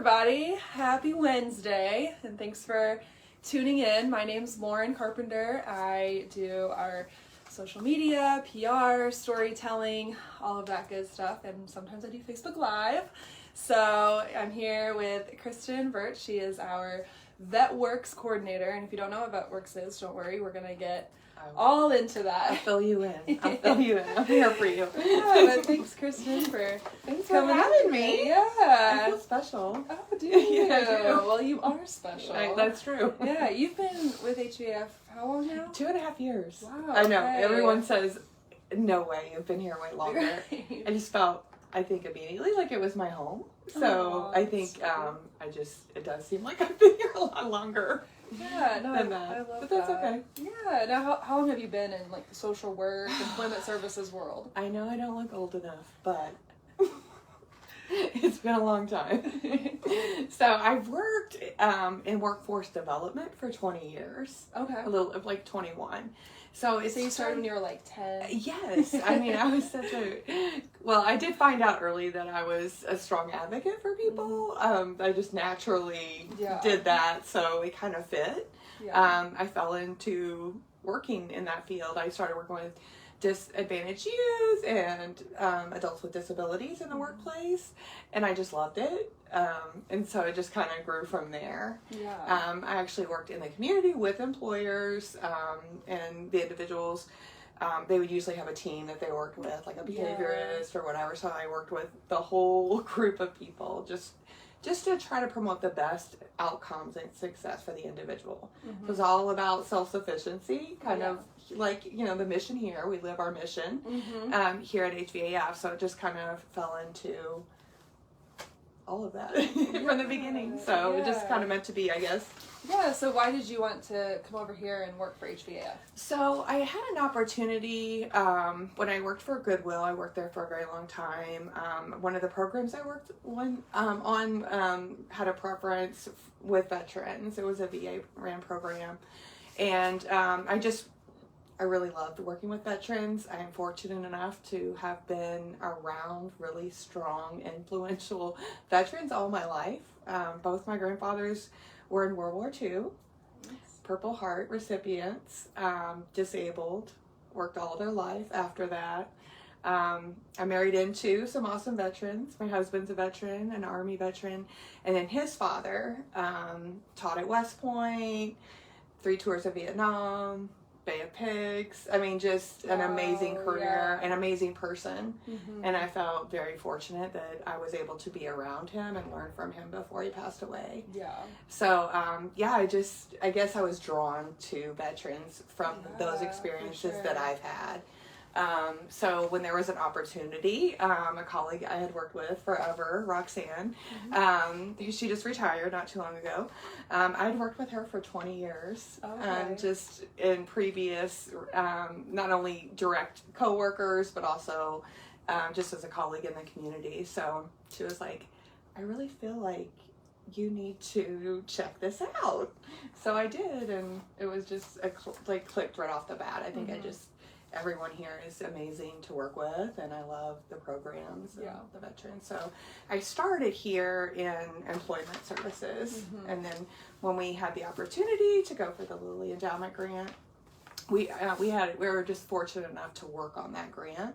everybody. Happy Wednesday, and thanks for tuning in. My name's Lauren Carpenter. I do our social media, PR, storytelling, all of that good stuff, and sometimes I do Facebook Live. So I'm here with Kristin and Vert. She is our VetWorks coordinator, and if you don't know what VetWorks is, don't worry, we're going to get all into that. I'll fill you in. I'm here for you. Yeah, but thanks, Kristin, for having me. Yeah. I feel special. Oh, do you? Yeah, I do. Well, you are special. That's true. Yeah, you've been with HVAF how long now? 2.5 years. Wow. I know. Okay. Everyone says, no way, you've been here way longer. Right. I just felt, I think immediately, like it was my home. So I think, it does seem like I've been here a lot longer. Yeah, no, than that. I love But that's that. okay. Yeah, now how long have you been in like the social work, employment services world? I know I don't look old enough, but it's been a long time. So I've worked in workforce development for 20 years. Okay. A little of like 21. So you started when you were like 10? Yes. I mean, I was I did find out early that I was a strong advocate for people. I just naturally did that, so it kind of fit. Yeah. I fell into working in that field. I started working with disadvantaged youth and adults with disabilities in the workplace, and I just loved it. And so it just kind of grew from there. Yeah. I actually worked in the community with employers and the individuals. They would usually have a team that they worked with, like a behaviorist or whatever. So I worked with the whole group of people just to try to promote the best outcomes and success for the individual. Mm-hmm. It was all about self-sufficiency, kind of like, the mission here. We live our mission here at HVAF. So it just kind of fell into all of that from the beginning. So it just kind of meant to be, I guess. Yeah, so why did you want to come over here and work for HVAF? So I had an opportunity when I worked for Goodwill. I worked there for a very long time. One of the programs I worked on had a preference with veterans. It was a VA ran program. And I really loved working with veterans. I am fortunate enough to have been around really strong, influential veterans all my life. Both my grandfathers were in World War II, Purple Heart recipients, disabled, worked all their life after that. I married into some awesome veterans. My husband's a veteran, an Army veteran, and then his father taught at West Point, 3 tours of Vietnam, Bay of Pigs. I mean, just an amazing career, an amazing person. Mm-hmm. And I felt very fortunate that I was able to be around him and learn from him before he passed away. Yeah. So, I guess I was drawn to veterans from those experiences that I've had. So when there was an opportunity, a colleague I had worked with forever, Roxanne, she just retired not too long ago. I'd worked with her for 20 years, just in previous, not only direct coworkers, but also, just as a colleague in the community. So she was like, I really feel like you need to check this out. So I did, and it was just clicked right off the bat. I think everyone here is amazing to work with, and I love the programs and the veterans. So I started here in employment services, and then when we had the opportunity to go for the Lilly Endowment Grant, we were just fortunate enough to work on that grant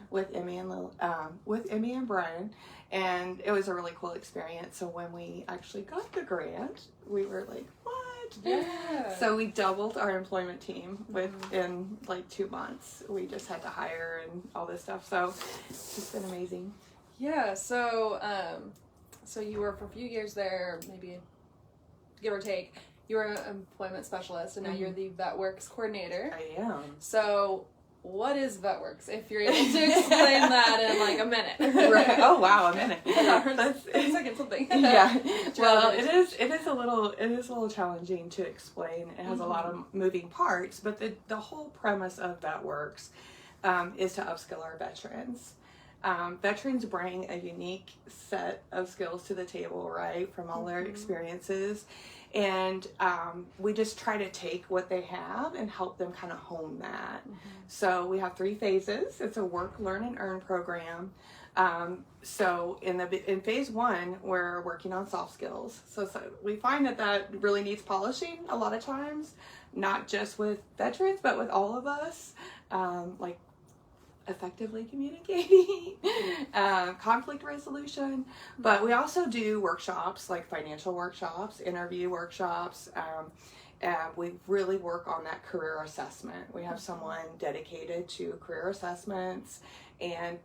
with Emmy and Brian, and it was a really cool experience. So when we actually got the grant, we were like, what? Yeah. So we doubled our employment team within like 2 months. We just had to hire and all this stuff. So it's just been amazing. Yeah. So you were for a few years there, maybe give or take. You were an employment specialist, and now you're the VetWorks coordinator. I am. So what is VetWorks, if you're able to explain that in like a minute? Right. Oh wow, a minute. That's a second something. Yeah. Well, it is a little challenging to explain. It has a lot of moving parts, but the whole premise of VetWorks is to upskill our veterans. Veterans bring a unique set of skills to the table, right, from all their experiences. And we just try to take what they have and help them kind of hone that. So we have 3 phases. It's a work, learn, and earn program. So in phase 1, we're working on soft skills. So we find that really needs polishing a lot of times, not just with veterans, but with all of us, like effectively communicating, conflict resolution. But we also do workshops, like financial workshops, interview workshops. We really work on that career assessment. We have someone dedicated to career assessments, and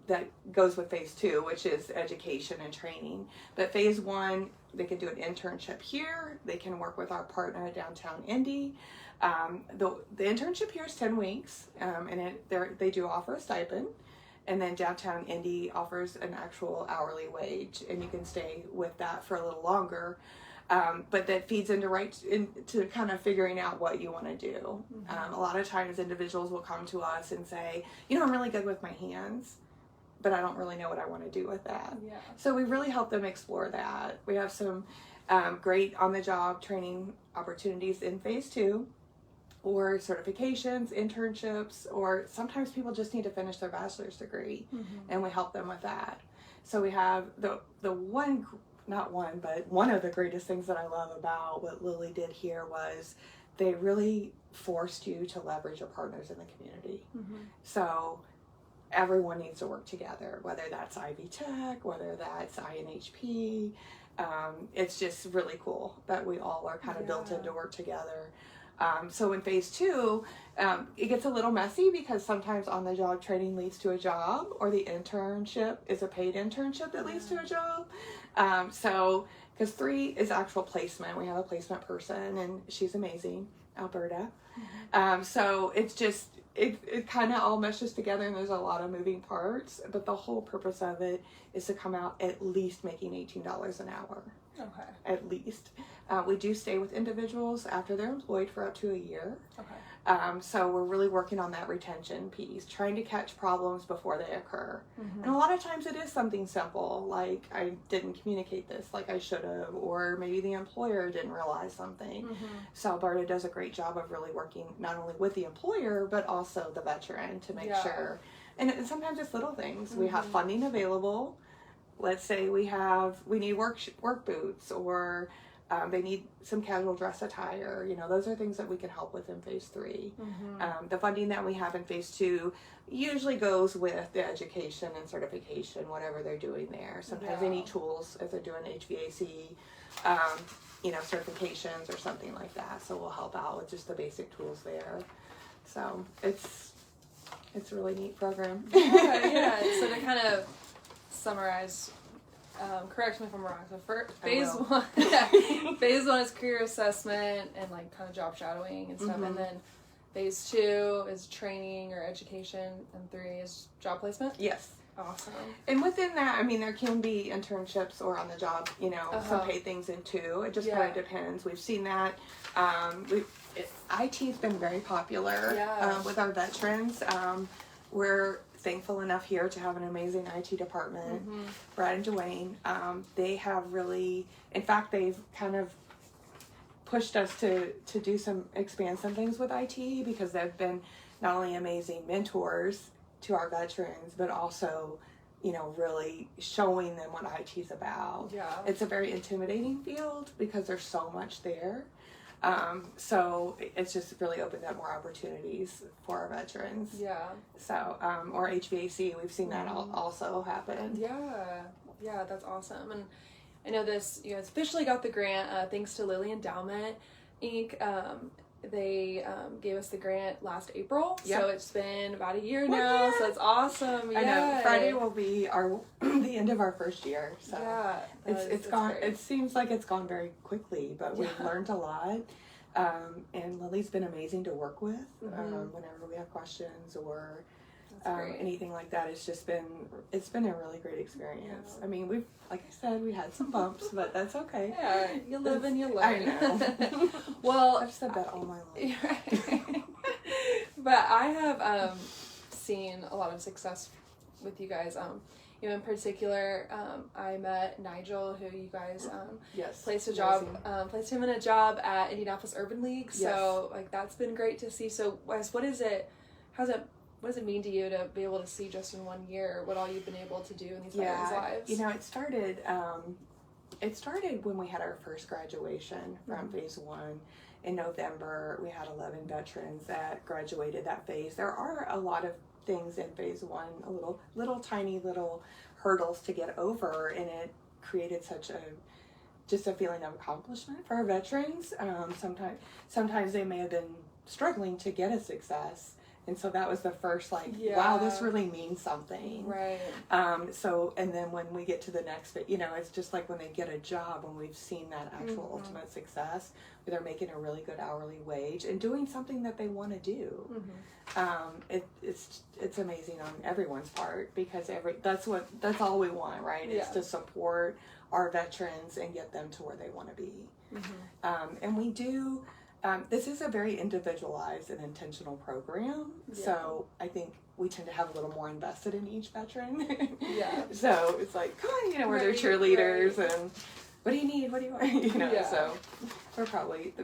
that goes with phase 2, which is education and training. But phase 1, they can do an internship here. They can work with our partner at downtown Indy. The internship here is 10 weeks, and they do offer a stipend. And then downtown Indy offers an actual hourly wage, and you can stay with that for a little longer. But that feeds into kind of figuring out what you want to do. A lot of times individuals will come to us and say, I'm really good with my hands, but I don't really know what I want to do with that. Yeah. So we really help them explore that. We have some great on-the-job training opportunities in phase 2, or certifications, internships, or sometimes people just need to finish their bachelor's degree, and we help them with that. So we have one of the greatest things that I love about what Lily did here was they really forced you to leverage your partners in the community. So everyone needs to work together, whether that's Ivy Tech, whether that's INHP. It's just really cool that we all are kind of built in to work together. So in phase 2, it gets a little messy because sometimes on-the-job training leads to a job, or the internship is a paid internship that leads to a job. Because 3 is actual placement. We have a placement person, and she's amazing, Alberta. So it's just, it kind of all meshes together, and there's a lot of moving parts, but the whole purpose of it is to come out at least making $18 an hour. Okay. At least. We do stay with individuals after they're employed for up to a year. Okay. So we're really working on that retention piece, trying to catch problems before they occur. And a lot of times it is something simple, like I didn't communicate this like I should have, or maybe the employer didn't realize something. So Alberta does a great job of really working not only with the employer, but also the veteran to make sure. And sometimes it's little things. We have funding available. Let's say we need work boots, or they need some casual dress attire. Those are things that we can help with in phase 3. The funding that we have in phase 2 usually goes with the education and certification, whatever they're doing there. Sometimes they need tools if they're doing HVAC, certifications or something like that. So we'll help out with just the basic tools there. So it's a really neat program. So to kind of summarize, correct me if I'm wrong. So for phase 1, phase 1 is career assessment and like kind of job shadowing and stuff, and then phase 2 is training or education, and 3 is job placement. Yes. Awesome. And within that, there can be internships or on the job, some paid things in 2. It just kind of depends. We've seen that. IT's been very popular with our veterans. We're thankful enough here to have an amazing IT department. Brad and Dwayne, they have really, in fact, they've kind of pushed us to expand some things with IT, because they've been not only amazing mentors to our veterans, but also, really showing them what IT's about. It's a very intimidating field because there's so much there. So it's just really opened up more opportunities for our veterans. So, or HVAC, we've seen that also happen. Yeah, that's awesome. And I know this, you guys officially got the grant, thanks to Lily Endowment, Inc. They gave us the grant last April, so it's been about a year now, so it's awesome. I know, Friday will be the end of our first year, so it's gone. Great. It seems like it's gone very quickly, but we've learned a lot, and Lily's been amazing to work with. Whenever we have questions or anything like that, it's been a really great experience. We've, like I said, we had some bumps, but that's okay. You live and you learn. I know. Well, I've said that all my life. But I have seen a lot of success with you guys. In particular, I met Nigel, who you guys placed him in a job at Indianapolis Urban League. So that's been great to see. So Wes, what is it? How's it what does it mean to you to be able to see just in 1 year what all you've been able to do in these veterans' lives? You know, it started when we had our first graduation from phase 1. In November, we had 11 veterans that graduated that phase. There are a lot of things in phase 1, little tiny hurdles to get over, and it created just a feeling of accomplishment for our veterans. Sometimes they may have been struggling to get a success. And so that was the first, wow, this really means something. Right. And then when we get to the next bit, it's just like when they get a job, when we've seen that actual ultimate success, where they're making a really good hourly wage and doing something that they want to do. It's amazing on everyone's part, because that's all we want, right? It's to support our veterans and get them to where they want to be. And we do. This is a very individualized and intentional program, so I think we tend to have a little more invested in each veteran. So it's like, come on, we're their cheerleaders, and what do you need? What do you want? So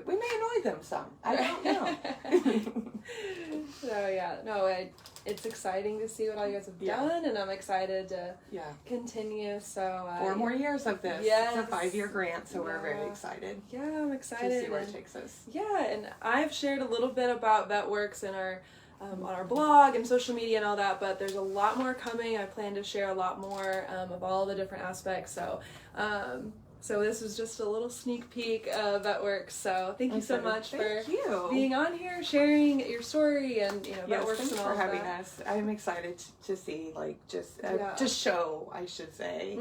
we may annoy them some. I don't know. It's exciting to see what all you guys have done, and I'm excited to continue. So 4 more years of this. Yes. It's a 5-year grant, so we're very excited. Yeah, I'm excited to see where it takes us. Yeah, and I've shared a little bit about VetWorks in our on our blog and social media and all that, but there's a lot more coming. I plan to share a lot more of all the different aspects. So this was just a little sneak peek of VetWorks. So thank you so much for being on here, sharing your story, and VetWorks thanks and all for of having that. us. I'm excited to see, to show, I should say,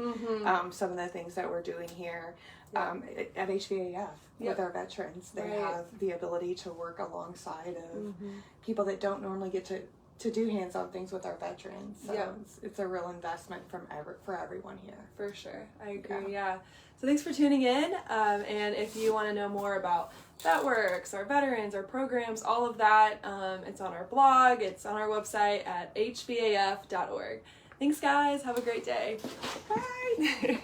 some of the things that we're doing here at HVAF with our veterans. They have the ability to work alongside of people that don't normally get to do hands-on things with our veterans. So it's a real investment for everyone here. For sure. I agree, yeah. So thanks for tuning in. And if you want to know more about VetWorks, our veterans, our programs, all of that, it's on our blog. It's on our website at hvaf.org. Thanks, guys. Have a great day. Bye.